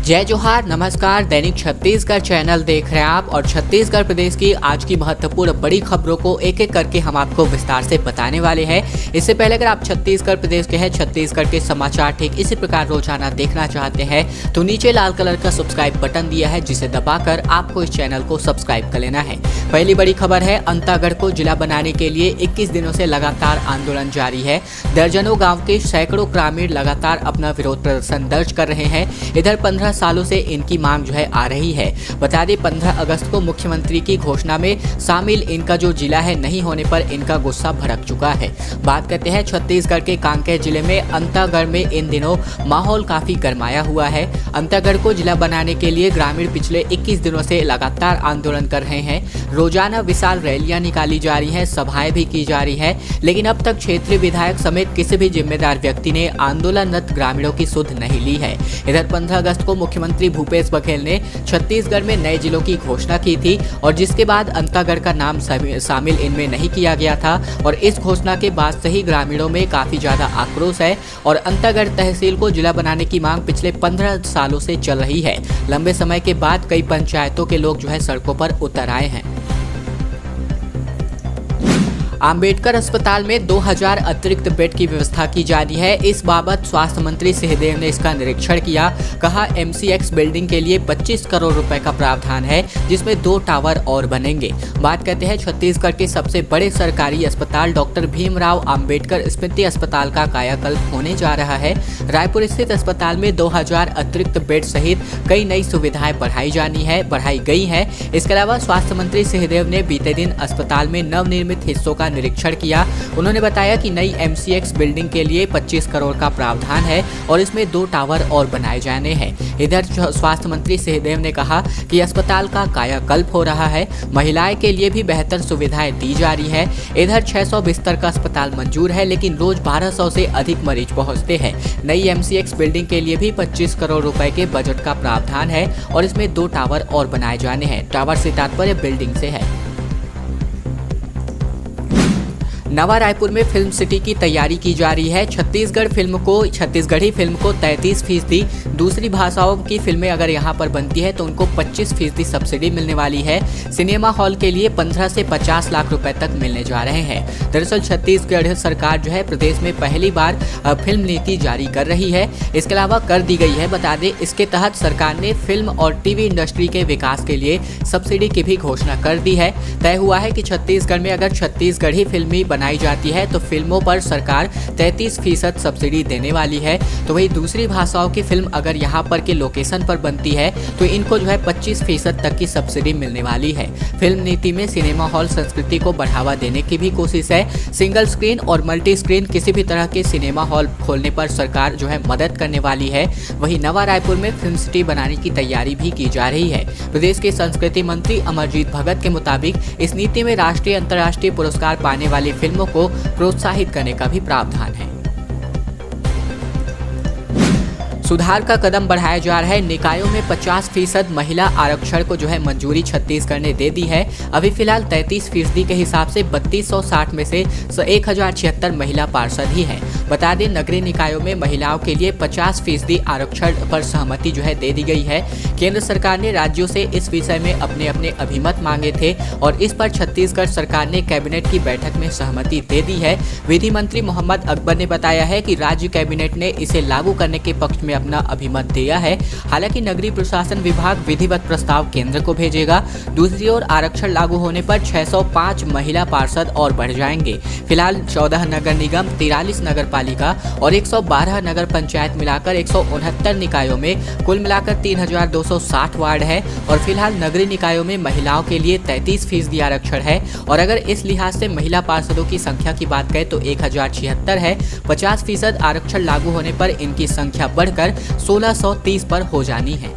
जय जोहार, नमस्कार। दैनिक छत्तीसगढ़ चैनल देख रहे हैं आप और छत्तीसगढ़ प्रदेश की आज की महत्वपूर्ण बड़ी खबरों को एक एक करके हम आपको विस्तार से बताने वाले हैं। इससे पहले अगर आप छत्तीसगढ़ प्रदेश के हैं, छत्तीसगढ़ के समाचार ठीक इसी प्रकार रोजाना देखना चाहते हैं तो नीचे लाल कलर का सब्सक्राइब बटन दिया है, जिसे दबाकर आपको इस चैनल को सब्सक्राइब कर लेना है। पहली बड़ी खबर है, अंतागढ़ को जिला बनाने के लिए 21 दिनों से लगातार आंदोलन जारी है। दर्जनों गाँव के सैकड़ों ग्रामीण लगातार अपना विरोध प्रदर्शन दर्ज कर रहे हैं। इधर 15 सालों से इनकी मांग जो है आ रही है। बता दें 15 अगस्त को मुख्यमंत्री की घोषणा में शामिल इनका जो जिला है नहीं होने पर इनका गुस्सा भड़क चुका है। बात करते हैं छत्तीसगढ़ के कांकेर जिले में अंतागढ़ में इन दिनों माहौल काफी गरमाया हुआ है। अंतागढ़ को जिला बनाने के लिए ग्रामीण पिछले 21 दिनों से लगातार आंदोलन कर रहे हैं। रोजाना विशाल रैलियां निकाली जा रही है, सभाएं भी की जा रही है, लेकिन अब तक क्षेत्रीय विधायक समेत किसी भी जिम्मेदार व्यक्ति ने आंदोलनरत ग्रामीणों की सुध नहीं ली है। इधर 15 अगस्त को मुख्यमंत्री भूपेश बघेल ने छत्तीसगढ़ में नए जिलों की घोषणा की थी और जिसके बाद अंतागढ़ का नाम शामिल इनमें नहीं किया गया था और इस घोषणा के बाद से ही ग्रामीणों में काफी ज्यादा आक्रोश है और अंतागढ़ तहसील को जिला बनाने की मांग पिछले 15 सालों से चल रही है। लंबे समय के बाद कई पंचायतों के लोग जो है सड़कों पर उतर आए हैं। अंबेडकर अस्पताल में 2000 अतिरिक्त बेड की व्यवस्था की जा रही है। इस बाबत स्वास्थ्य मंत्री सिंहदेव ने इसका निरीक्षण किया। कहा MCX बिल्डिंग के लिए 25 करोड़ रुपए का प्रावधान है, जिसमें 2 टावर और बनेंगे। बात करते हैं छत्तीसगढ़ के सबसे बड़े सरकारी अस्पताल डॉक्टर भीमराव अंबेडकर स्मृति अस्पताल का कायाकल्प होने जा रहा है। रायपुर स्थित अस्पताल में 2000 अतिरिक्त बेड सहित कई नई सुविधाएं बढ़ाई गई है। इसके अलावा स्वास्थ्य मंत्री सिंहदेव ने बीते दिन अस्पताल में नवनिर्मित हिस्सों का निरीक्षण किया। उन्होंने बताया कि नई MCX बिल्डिंग के लिए 25 करोड़ का प्रावधान है और इसमें 2 टावर और बनाए जाने हैं। इधर स्वास्थ्य मंत्री सिंहदेव ने कहा कि अस्पताल का कायाकल्प हो रहा है, महिलाएं के लिए भी बेहतर सुविधाएं दी जा रही है। इधर 600 बिस्तर का अस्पताल मंजूर है, लेकिन रोज 1200 से अधिक मरीज पहुंचते हैं। नई MCX बिल्डिंग के लिए भी 25 करोड़ रुपए के बजट का प्रावधान है और इसमें 2 टावर और बनाए जाने हैं। टावर से तात्पर्य बिल्डिंग से है। नवा रायपुर में फिल्म सिटी की तैयारी की जा रही है। छत्तीसगढ़ी फिल्म को 33% दूसरी भाषाओं की फिल्में अगर यहां पर बनती है तो उनको 25% सब्सिडी मिलने वाली है। सिनेमा हॉल के लिए 15 से 50 लाख रुपए तक मिलने जा रहे हैं। दरअसल छत्तीसगढ़ सरकार जो है प्रदेश में पहली बार फिल्म नीति जारी कर रही है। इसके अलावा कर दी गई है। बता दें इसके तहत सरकार ने फिल्म और टीवी इंडस्ट्री के विकास के लिए सब्सिडी की भी घोषणा कर दी है। तय हुआ है कि छत्तीसगढ़ में अगर छत्तीसगढ़ी फिल्में बनाई जाती है तो फिल्मों पर सरकार 33% सब्सिडी देने वाली है। तो वही दूसरी भाषाओं की फिल्म अगर यहाँ पर के लोकेशन पर बनती है तो इनको जो है 25% तक की सब्सिडी मिलने वाली है। फिल्म नीति में सिनेमा हॉल संस्कृति को बढ़ावा देने की भी कोशिश है। सिंगल स्क्रीन और मल्टी स्क्रीन किसी भी तरह के सिनेमा हॉल खोलने पर सरकार जो है मदद करने वाली है। वही नवा रायपुर में फिल्म सिटी बनाने की तैयारी भी की जा रही है। प्रदेश के संस्कृति मंत्री अमरजीत भगत के मुताबिक इस नीति में राष्ट्रीय अंतर्राष्ट्रीय पुरस्कार पाने वाली फिल्मों को प्रोत्साहित करने का भी प्रावधान है। सुधार का कदम बढ़ाया जा रहा है। निकायों में 50% महिला आरक्षण को जो है मंजूरी छत्तीसगढ़ ने दे दी है। अभी फिलहाल 33% के हिसाब से 3260 में से 1076 महिला पार्षद ही हैं। बता दें नगरीय निकायों में महिलाओं के लिए 50% आरक्षण पर सहमति जो है दे दी गई है। केंद्र सरकार ने राज्यों से इस विषय में अपने अभिमत मांगे थे और इस पर छत्तीसगढ़ सरकार ने कैबिनेट की बैठक में सहमति दे दी है। विधि मंत्री मोहम्मद अकबर ने बताया है कि राज्य कैबिनेट ने इसे लागू करने के पक्ष में अपना अभिमत दिया है। हालांकि नगरीय प्रशासन विभाग विधिवत प्रस्ताव केंद्र को भेजेगा। दूसरी ओर आरक्षण लागू होने पर 605 महिला पार्षद और बढ़ जाएंगे। फिलहाल 14 नगर निगम, 43 नगर पालिका और 112 नगर पंचायत मिलाकर 169 निकायों में कुल मिलाकर 3260 वार्ड है और फिलहाल नगरीय निकायों में महिलाओं के लिए 33% आरक्षण है और अगर इस लिहाज से महिला पार्षदों की संख्या की बात करें तो 1076 है। 50% आरक्षण लागू होने पर इनकी संख्या बढ़कर 1630 पर हो जानी है।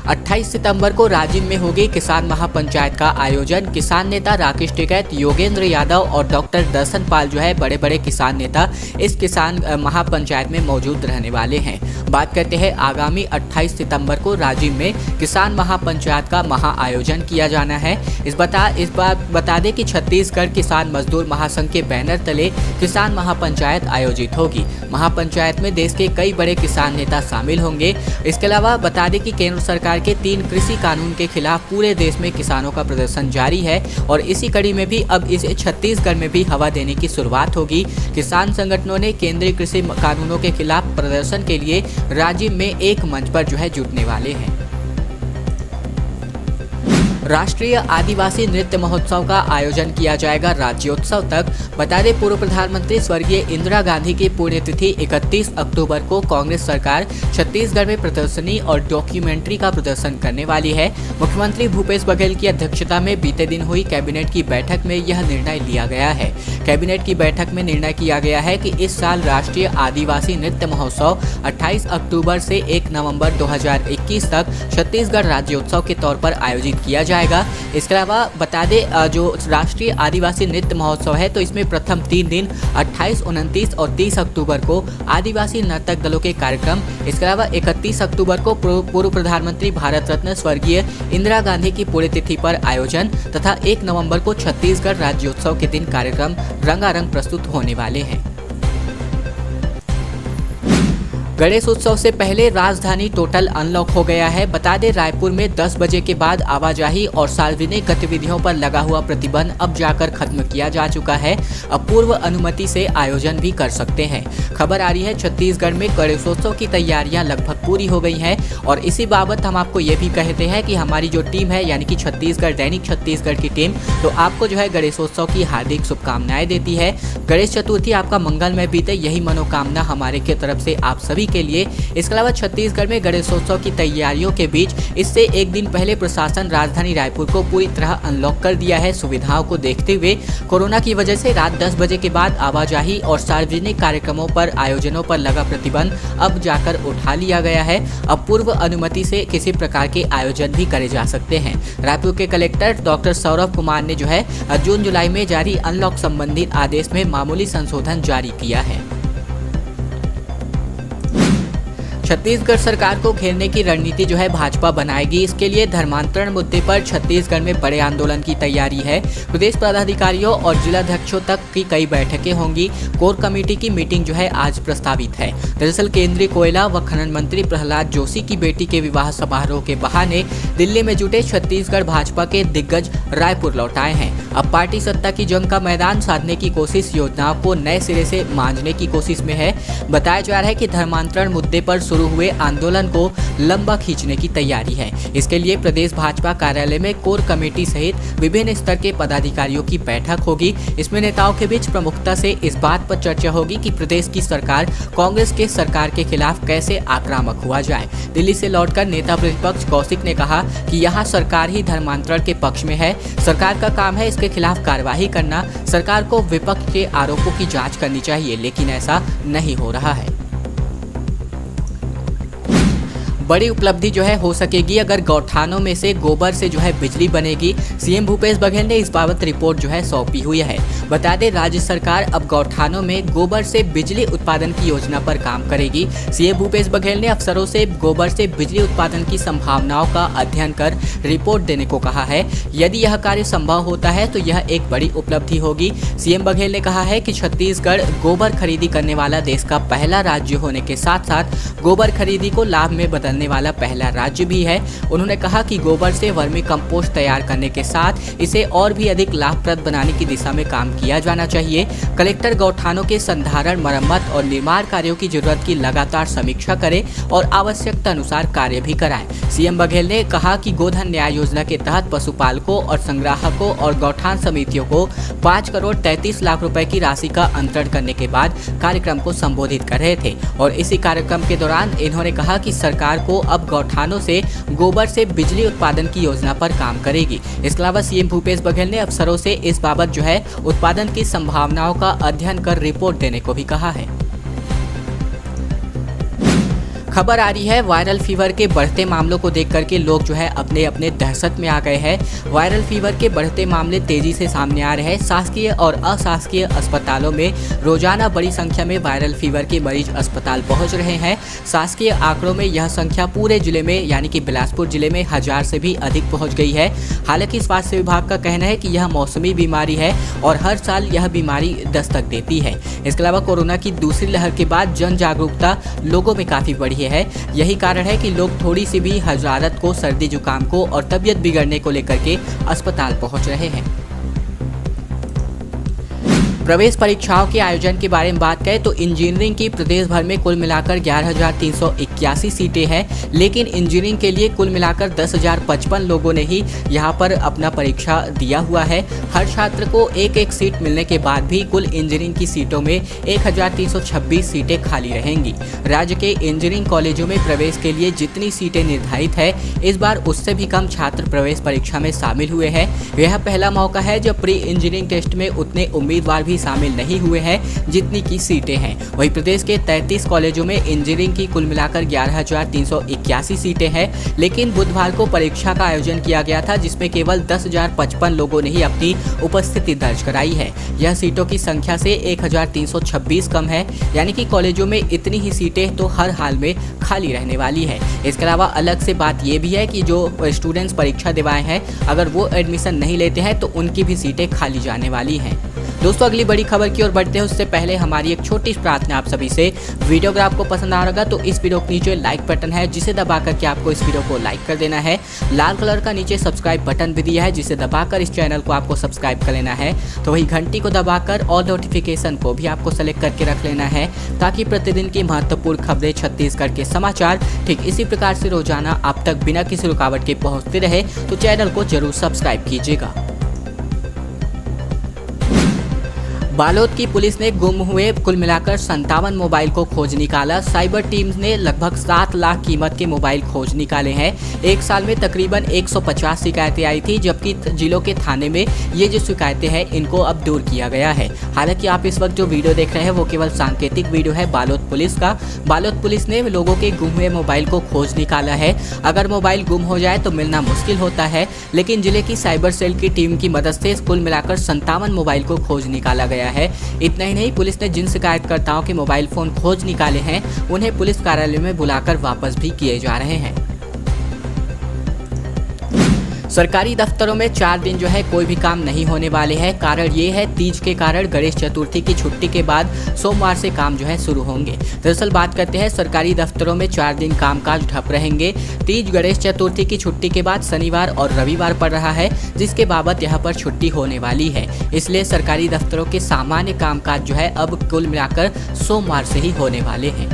28 सितंबर को राजिम में होगी किसान महापंचायत का आयोजन। किसान नेता राकेश टिकैत, योगेंद्र यादव और डॉक्टर दर्शन पाल जो है बड़े बड़े किसान नेता इस किसान महापंचायत में मौजूद रहने वाले हैं। बात करते हैं आगामी 28 सितंबर को राजिम में किसान महापंचायत का महाआयोजन किया जाना है। इस बार बता दें कि छत्तीसगढ़ किसान मजदूर महासंघ के बैनर तले किसान महापंचायत आयोजित होगी। महापंचायत में देश के कई बड़े किसान नेता शामिल होंगे। इसके अलावा बता दें कि केंद्र सरकार के 3 कृषि कानून के खिलाफ पूरे देश में किसानों का प्रदर्शन जारी है और इसी कड़ी में भी अब इसे छत्तीसगढ़ में भी हवा देने की शुरुआत होगी। किसान संगठनों ने केंद्रीय कृषि कानूनों के खिलाफ प्रदर्शन के लिए राजिम में एक मंच पर जो है जुटने वाले हैं। राष्ट्रीय आदिवासी नृत्य महोत्सव का आयोजन किया जाएगा राज्योत्सव तक। बता दें पूर्व प्रधानमंत्री स्वर्गीय इंदिरा गांधी की पुण्यतिथि 31 अक्टूबर को कांग्रेस सरकार छत्तीसगढ़ में प्रदर्शनी और डॉक्यूमेंट्री का प्रदर्शन करने वाली है। मुख्यमंत्री भूपेश बघेल की अध्यक्षता में बीते दिन हुई कैबिनेट की बैठक में यह निर्णय लिया गया है। कैबिनेट की बैठक में निर्णय किया गया है कि इस साल राष्ट्रीय आदिवासी नृत्य महोत्सव 28 अक्टूबर से 1 नवंबर 2021 तक छत्तीसगढ़ राज्योत्सव के तौर पर आयोजित किया जाएगा। इसके अलावा बता दें जो राष्ट्रीय आदिवासी नृत्य महोत्सव है तो इसमें प्रथम 3 दिन 28, 29 और 30 अक्टूबर को आदिवासी नर्तक दलों के कार्यक्रम। इसके अलावा 31 अक्टूबर को पूर्व प्रधानमंत्री भारत रत्न स्वर्गीय इंदिरा गांधी की पुण्यतिथि पर आयोजन तथा 1 नवंबर को छत्तीसगढ़ राज्योत्सव के दिन कार्यक्रम रंगारंग प्रस्तुत होने वाले हैं। गणेश उत्सव से पहले राजधानी टोटल अनलॉक हो गया है। बता दें रायपुर में 10 बजे के बाद आवाजाही और सार्वजनिक गतिविधियों पर लगा हुआ प्रतिबंध अब जाकर खत्म किया जा चुका है। अब पूर्व अनुमति से आयोजन भी कर सकते हैं। खबर आ रही है छत्तीसगढ़ में गणेशोत्सव की तैयारियां लगभग पूरी हो गई हैं और इसी बाबत हम आपको ये भी कहते हैं कि हमारी जो टीम है यानी कि छत्तीसगढ़ दैनिक छत्तीसगढ़ की टीम तो आपको जो है गणेशोत्सव की हार्दिक शुभकामनाएं देती है। गणेश चतुर्थी आपका मंगलमय बीते, यही मनोकामना हमारे की तरफ से आप सभी के लिए। इसके अलावा छत्तीसगढ़ में गणेशोत्सव की तैयारियों के बीच इससे एक दिन पहले प्रशासन राजधानी रायपुर को पूरी तरह अनलॉक कर दिया है। सुविधाओं को देखते हुए कोरोना की वजह से रात 10 बजे के बाद आवाजाही और सार्वजनिक कार्यक्रमों पर आयोजनों पर लगा प्रतिबंध अब जाकर उठा लिया गया है। अब पूर्व अनुमति से किसी प्रकार के आयोजन भी करे जा सकते हैं। रायपुर के कलेक्टर डॉक्टर सौरभ कुमार ने जो है जून जुलाई में जारी अनलॉक संबंधित आदेश में मामूली संशोधन जारी किया है। छत्तीसगढ़ सरकार को घेरने की रणनीति जो है भाजपा बनाएगी। इसके लिए धर्मांतरण मुद्दे पर छत्तीसगढ़ में बड़े आंदोलन की तैयारी है। प्रदेश पदाधिकारियों और जिलाध्यक्षों तक की कई बैठकें होंगी। कोर कमेटी की मीटिंग जो है आज प्रस्तावित है। दरअसल केंद्रीय कोयला व खनन मंत्री प्रहलाद जोशी की बेटी के विवाह समारोह के बहाने दिल्ली में जुटे छत्तीसगढ़ भाजपा के दिग्गज रायपुर लौट आए हैं। अब पार्टी सत्ता की जंग का मैदान साधने की कोशिश, योजनाओं को नए सिरे से मांझने की कोशिश में है। बताया जा रहा है कि धर्मांतरण मुद्दे पर शुरू हुए आंदोलन को लंबा खींचने की तैयारी है। इसके लिए प्रदेश भाजपा कार्यालय में कोर कमेटी सहित विभिन्न स्तर के पदाधिकारियों की बैठक होगी। इसमें नेताओं के बीच प्रमुखता से इस बात पर चर्चा होगी कि प्रदेश की सरकार कांग्रेस के सरकार के खिलाफ कैसे आक्रामक हुआ जाए। दिल्ली से लौटकर नेता प्रतिपक्ष कौशिक ने कहा कि यहाँ सरकार ही धर्मांतरण के पक्ष में है। सरकार का काम है इसके खिलाफ कार्रवाई करना। सरकार को विपक्ष के आरोपों की जांच करनी चाहिए, लेकिन ऐसा नहीं हो रहा है। बड़ी उपलब्धि जो है हो सकेगी अगर गौठानों में से गोबर से जो है बिजली बनेगी। सीएम भूपेश बघेल ने इस बाबत रिपोर्ट जो है सौंपी हुई है। बता दें राज्य सरकार अब गौठानों में गोबर से बिजली उत्पादन की योजना पर काम करेगी। सीएम भूपेश बघेल ने अफसरों से गोबर से बिजली उत्पादन की संभावनाओं का अध्ययन कर रिपोर्ट देने को कहा है। यदि यह कार्य संभव होता है तो यह एक बड़ी उपलब्धि होगी। सीएम बघेल ने कहा है कि छत्तीसगढ़ गोबर खरीदी करने वाला देश का पहला राज्य होने के साथ साथ गोबर खरीदी को लाभ में बदलने वाला पहला राज्य भी है। उन्होंने कहा कि गोबर से वर्मी कंपोस्ट तैयार करने के साथ इसे और भी अधिक लाभप्रद बनाने की दिशा में काम किया जाना चाहिए। कलेक्टर गौठानों के संधारण, मरम्मत और निर्माण कार्यों की जरूरत की लगातार समीक्षा करें और आवश्यकता अनुसार कार्य भी कराएं। सीएम बघेल ने कहा कि गोधन न्याय योजना के तहत पशुपालकों और संग्राहकों और गौठान समितियों को 5 करोड़ 33 लाख रुपए की राशि का अंतरण करने के बाद कार्यक्रम को संबोधित कर रहे थे और इसी कार्यक्रम के दौरान इन्होंने कहा कि सरकार को अब गौठानों से गोबर से बिजली उत्पादन की योजना पर काम करेगी। इसके अलावा सीएम भूपेश बघेल ने अफसरों से इस बाबत जो है उत्पादन की संभावनाओं का अध्ययन कर रिपोर्ट देने को भी कहा है। खबर आ रही है वायरल फीवर के बढ़ते मामलों को देख करके लोग जो है अपने अपने दहशत में आ गए हैं। वायरल फीवर के बढ़ते मामले तेजी से सामने आ रहे हैं। शासकीय और अशासकीय अस्पतालों में रोजाना बड़ी संख्या में वायरल फीवर के मरीज अस्पताल पहुंच रहे हैं। शासकीय आंकड़ों में यह संख्या पूरे जिले में यानी कि बिलासपुर जिले में 1000 से भी अधिक पहुँच गई है। हालांकि स्वास्थ्य विभाग का कहना है कि यह मौसमी बीमारी है और हर साल यह बीमारी दस्तक देती है। इसके अलावा कोरोना की दूसरी लहर के बाद जन जागरूकता लोगों में काफी बढ़ी है। यही कारण है कि लोग थोड़ी सी भी हरारत को, सर्दी जुकाम को और तबीयत बिगड़ने को लेकर के अस्पताल पहुंच रहे हैं। प्रवेश परीक्षाओं के आयोजन के बारे में बात करें तो इंजीनियरिंग की प्रदेश भर में कुल मिलाकर 11,381 सीटें हैं, लेकिन इंजीनियरिंग के लिए कुल मिलाकर 10,055 लोगों ने ही यहां पर अपना परीक्षा दिया हुआ है। हर छात्र को एक एक सीट मिलने के बाद भी कुल इंजीनियरिंग की सीटों में 1,326 सीटें खाली रहेंगी। राज्य के इंजीनियरिंग कॉलेजों में प्रवेश के लिए जितनी सीटें निर्धारित है, इस बार उससे भी कम छात्र प्रवेश परीक्षा में शामिल हुए हैं। यह पहला मौका है जब प्री इंजीनियरिंग टेस्ट में उतने उम्मीदवार शामिल नहीं हुए हैं जितनी की सीटें हैं। वहीं प्रदेश के 33 कॉलेजों में इंजीनियरिंग की कुल मिलाकर 11,381 सीटें हैं, लेकिन बुधवार को परीक्षा का आयोजन किया गया था जिसमें केवल 10,055 लोगों ने ही अपनी उपस्थिति दर्ज कराई है। यह सीटों की संख्या से 1,326 कम है, यानी कि कॉलेजों में इतनी ही सीटें तो हर हाल में खाली रहने वाली है। इसके अलावा अलग से बात यह भी है कि जो स्टूडेंट्स परीक्षा दिवाए हैं, अगर वो एडमिशन नहीं लेते हैं तो उनकी भी सीटें खाली जाने वाली हैं। दोस्तों, अगली बड़ी खबर की ओर बढ़ते हैं उससे पहले हमारी एक छोटी सी प्रार्थना आप सभी से। वीडियो अगर आपको पसंद आ रहा होगा तो इस वीडियो के नीचे लाइक बटन है जिसे दबा करके आपको इस वीडियो को लाइक कर देना है। लाल कलर का नीचे सब्सक्राइब बटन भी दिया है जिसे दबाकर इस चैनल को आपको सब्सक्राइब कर लेना है। तो वही घंटी को दबाकर ऑल नोटिफिकेशन को भी आपको सेलेक्ट करके रख लेना है ताकि प्रतिदिन की महत्वपूर्ण खबरें छत्तीसगढ़ के समाचार ठीक इसी प्रकार से रोजाना आप तक बिना किसी रुकावट के पहुँचते रहे। तो चैनल को जरूर सब्सक्राइब कीजिएगा। बालोद की पुलिस ने गुम हुए कुल मिलाकर 57 मोबाइल को खोज निकाला। साइबर टीम्स ने लगभग 7 लाख कीमत के मोबाइल खोज निकाले हैं। एक साल में तकरीबन 150 शिकायतें आई थी, जबकि जिलों के थाने में ये जो शिकायतें हैं इनको अब दूर किया गया है। हालांकि आप इस वक्त जो वीडियो देख रहे हैं वो केवल सांकेतिक वीडियो है बालोद पुलिस का। बालोद पुलिस ने लोगों के गुम हुए मोबाइल को खोज निकाला है। अगर मोबाइल गुम हो जाए तो मिलना मुश्किल होता है, लेकिन जिले की साइबर सेल की टीम की मदद से कुल मिलाकर 57 मोबाइल को खोज निकाला गया है। इतना ही नहीं, पुलिस ने जिन शिकायतकर्ताओं के मोबाइल फोन खोज निकाले हैं उन्हें पुलिस कार्यालय में बुलाकर वापस भी किए जा रहे हैं। सरकारी दफ्तरों में 4 दिन जो है कोई भी काम नहीं होने वाले हैं। कारण ये है तीज के कारण गणेश चतुर्थी की छुट्टी के बाद सोमवार से काम जो है शुरू होंगे। दरअसल बात करते हैं सरकारी दफ्तरों में 4 दिन कामकाज ठप रहेंगे। तीज गणेश चतुर्थी की छुट्टी के बाद शनिवार और रविवार पड़ रहा है, जिसके बाबत यहाँ पर छुट्टी होने वाली है। इसलिए सरकारी दफ्तरों के सामान्य कामकाज जो है अब कुल मिलाकर सोमवार से ही होने वाले हैं।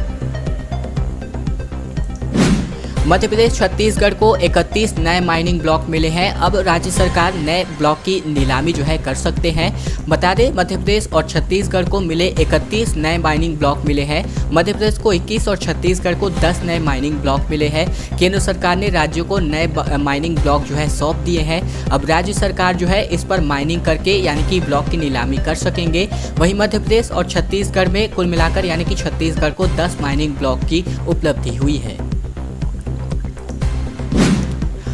मध्य प्रदेश छत्तीसगढ़ को 31 नए माइनिंग ब्लॉक मिले हैं। अब राज्य सरकार नए ब्लॉक की नीलामी जो है कर सकते हैं। बता दें, मध्य प्रदेश और छत्तीसगढ़ को मिले 31 नए माइनिंग ब्लॉक मिले हैं। मध्य प्रदेश को 21 और छत्तीसगढ़ को 10 नए माइनिंग ब्लॉक मिले हैं। केंद्र सरकार ने राज्यों को नए माइनिंग ब्लॉक जो है सौंप दिए हैं। अब राज्य सरकार जो है इस पर माइनिंग करके यानी कि ब्लॉक की नीलामी कर सकेंगे। वहीं मध्य प्रदेश और छत्तीसगढ़ में कुल मिलाकर यानी कि छत्तीसगढ़ को 10 माइनिंग ब्लॉक की उपलब्धि हुई है।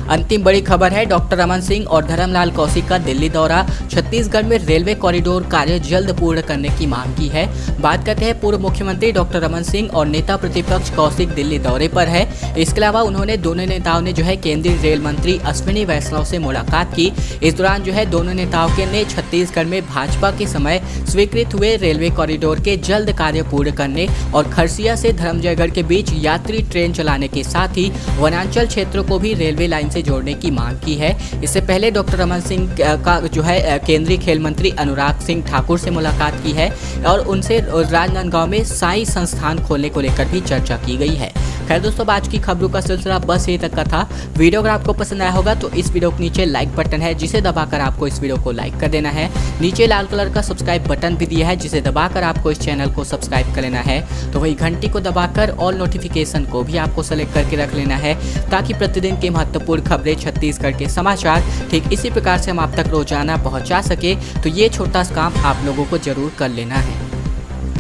अंतिम बड़ी खबर है डॉक्टर रमन सिंह और धर्मलाल कौशिक का दिल्ली दौरा। छत्तीसगढ़ में रेलवे कॉरिडोर कार्य जल्द पूर्ण करने की मांग की है। बात करते हैं पूर्व मुख्यमंत्री डॉक्टर रमन सिंह और नेता प्रतिपक्ष कौशिक दिल्ली दौरे पर है। इसके अलावा उन्होंने दोनों नेताओं ने जो है केंद्रीय रेल मंत्री अश्विनी वैष्णव से मुलाकात की। इस दौरान जो है दोनों नेताओं के ने छत्तीसगढ़ में भाजपा के समय स्वीकृत हुए रेलवे कॉरिडोर के जल्द कार्य पूर्ण करने और खरसिया से धर्मजयगढ़ के बीच यात्री ट्रेन चलाने के साथ ही वनांचल क्षेत्रों को भी रेलवे लाइन से जोड़ने की मांग की है। इससे पहले डॉक्टर रमन सिंह का जो है केंद्रीय खेल मंत्री अनुराग सिंह ठाकुर से मुलाकात की है और उनसे राजनांदगांव में साई संस्थान खोलने को लेकर भी चर्चा की गई है। खैर दोस्तों, आज की खबरों का सिलसिला बस यही तक का था। वीडियो अगर आपको पसंद आया होगा तो इस वीडियो के नीचे लाइक बटन है जिसे दबाकर आपको इस वीडियो को लाइक कर देना है। नीचे लाल कलर का सब्सक्राइब बटन भी दिया है जिसे दबाकर आपको इस चैनल को सब्सक्राइब कर लेना है। तो वही घंटी को दबाकर ऑल नोटिफिकेशन को भी आपको सेलेक्ट करके रख लेना है ताकि प्रतिदिन की महत्वपूर्ण खबरें छत्तीसगढ़ के समाचार ठीक इसी प्रकार से हम आप तक रोजाना पहुंचा सके। तो ये छोटा सा काम आप लोगों को जरूर कर लेना है।